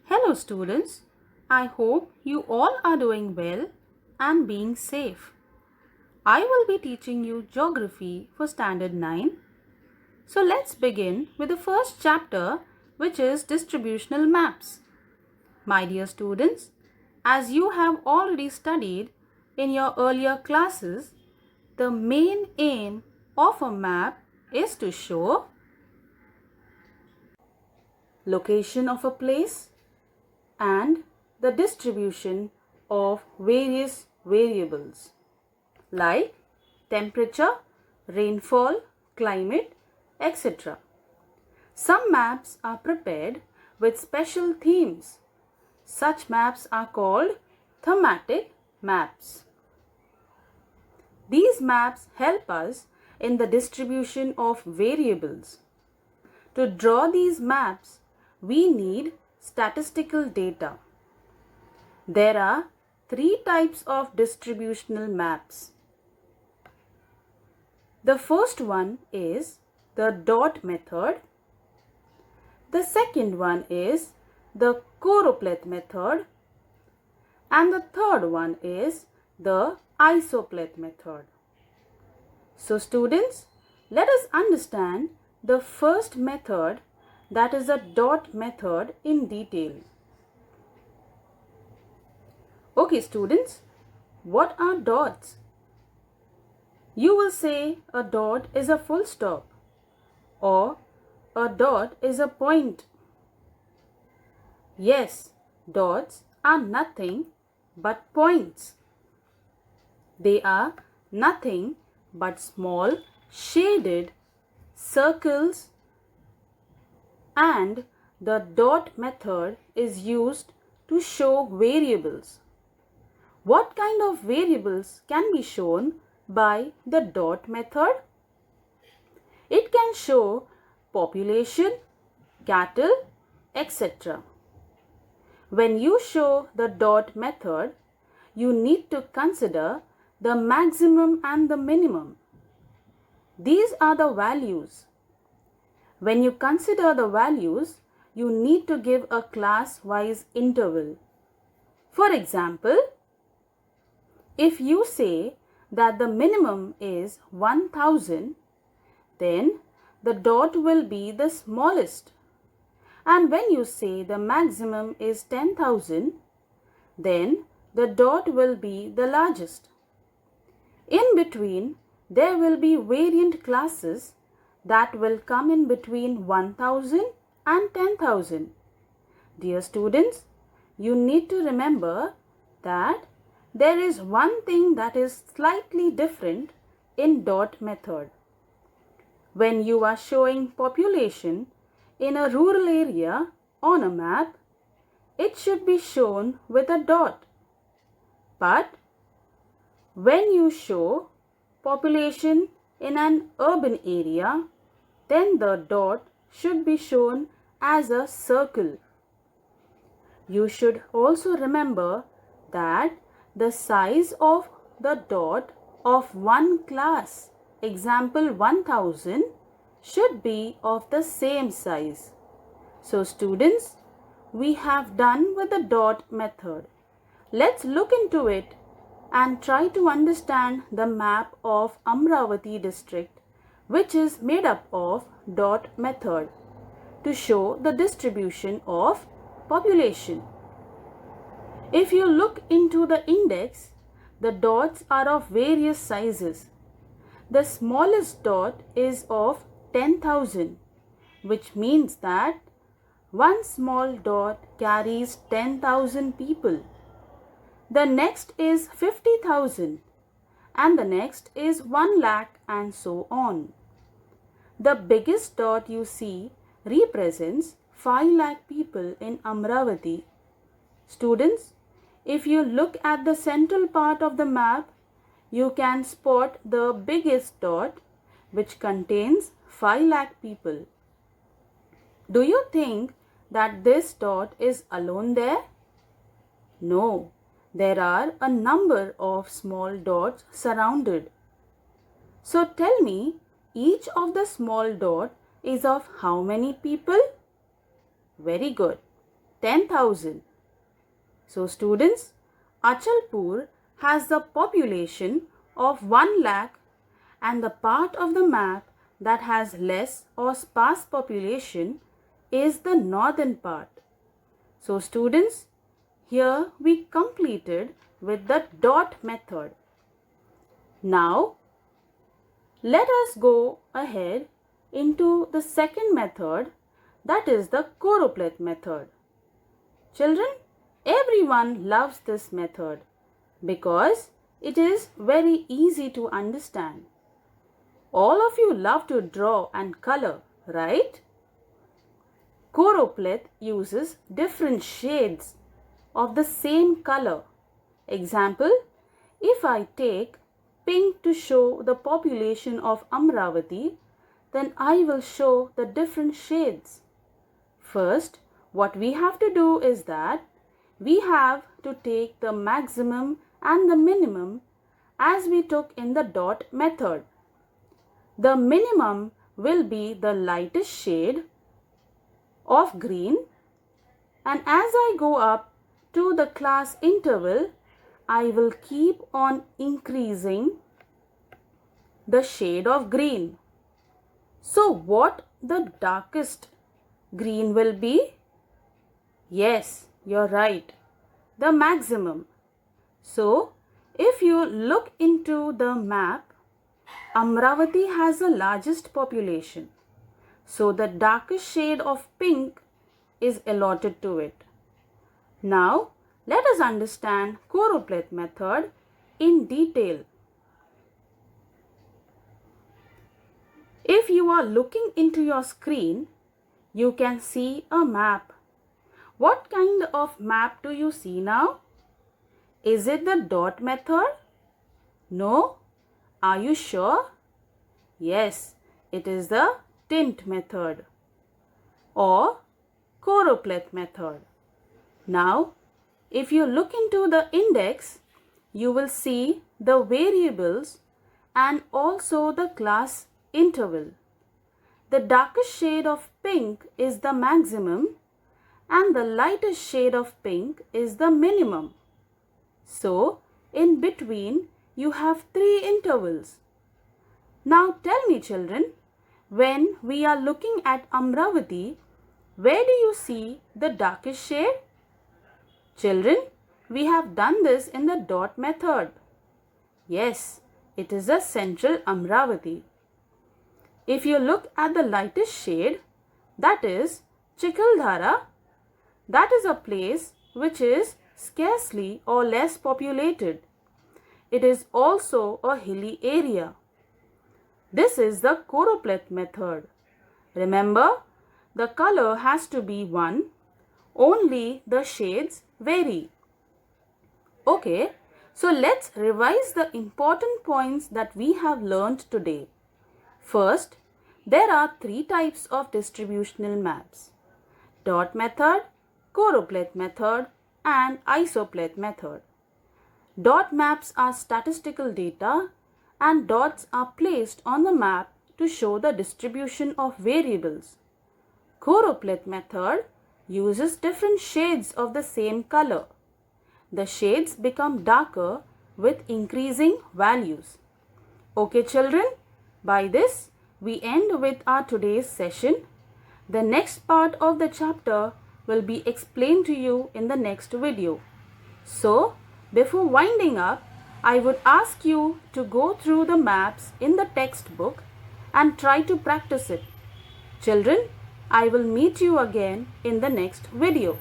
Hello students, I hope you all are doing well and being safe. I will be teaching you geography for standard 9. So let's begin with the first chapter, which is distributional maps. My dear students, as you have already studied in your earlier classes, the main aim of a map is to show location of a place and the distribution of various variables like temperature, rainfall, climate, etc. Some maps are prepared with special themes. Such maps are called thematic maps. These maps help us in the distribution of variables. To draw these maps, we need statistical data. There are three types of distributional maps. The first one is the dot method. The second one is the CHOROPLETH method. And the third one is the ISOPLETH method. So students, let us understand the first method, that is the dot method, in detail. Okay students, what are dots? You will say a dot is a full stop or a dot is a point. Yes, dots are nothing but points. They are nothing but small shaded circles, and the dot method is used to show variables. What kind of variables can be shown by the dot method? It can show population, cattle, etc. When you show the dot method, you need to consider the maximum and the minimum. These are the values. When you consider the values, you need to give a class-wise interval. For example, if you say that the minimum is 1000, then the dot will be the smallest. And when you say the maximum is 10,000, then the dot will be the largest. In between, there will be variant classes that will come in between 1000 and 10,000. Dear students, you need to remember that there is one thing that is slightly different in dot method. When you are showing population in a rural area on a map, it should be shown with a dot. But when you show population in an urban area, then the dot should be shown as a circle. You should also remember that the size of the dot of one class, example 1000, should be of the same size. So students, we have done with the dot method. Let's look into it and try to understand the map of Amravati district, which is made up of dot method to show the distribution of population. If you look into the index, the dots are of various sizes. The smallest dot is of 10,000, which means that one small dot carries 10,000 people. The next is 50,000 and the next is 1 lakh, and so on. The biggest dot you see represents 5 lakh people in Amravati. Students, if you look at the central part of the map, you can spot the biggest dot, which contains 5 lakh people. Do you think that this dot is alone there? No, there are a number of small dots surrounded. So tell me, each of the small dot is of how many people? Very good. 10,000. So students, Achalpur has the population of 1 lakh, and the part of the map that has less or sparse population is the northern part. So students, here we completed with the dot method. Now, let us go ahead into the second method, that is the CHOROPLETH method. Children, everyone loves this method because it is very easy to understand. All of you love to draw and color, right? CHOROPLETH uses different shades of the same color. Example, if I take pink to show the population of Amravati, then I will show the different shades. First, what we have to do is that we have to take the maximum and the minimum as we took in the dot method. The minimum will be the lightest shade of green, and as I go up to the class interval, I will keep on increasing the shade of green. So what the darkest green will be? Yes, you're right, the maximum. So if you look into the map, Amravati has the largest population. So the darkest shade of pink is allotted to it. Now let us understand CHOROPLETH method in detail. If you are looking into your screen, you can see a map. What kind of map do you see now? Is it the dot method? No? Are you sure? Yes, it is the tint method or CHOROPLETH method. Now, if you look into the index, you will see the variables and also the class interval. The darkest shade of pink is the maximum and the lightest shade of pink is the minimum. So, in between you have 3 intervals. Now tell me children, when we are looking at Amravati, where do you see the darkest shade? Children, we have done this in the dot method. Yes, it is the central Amravati. If you look at the lightest shade, that is Chikaldhara, that is a place which is scarcely or less populated. It is also a hilly area. This is the CHOROPLETH method. Remember, the color has to be one, only the shades vary. Okay, so let's revise the important points that we have learned today. First, there are 3 types of distributional maps: dot method, CHOROPLETH method and isopleth method. Dot maps are statistical data and dots are placed on the map to show the distribution of variables. CHOROPLETH method uses different shades of the same color. The shades become darker with increasing values. Okay children, by this we end with our today's session. The next part of the chapter will be explained to you in the next video. So, before winding up, I would ask you to go through the maps in the textbook and try to practice it. Children, I will meet you again in the next video.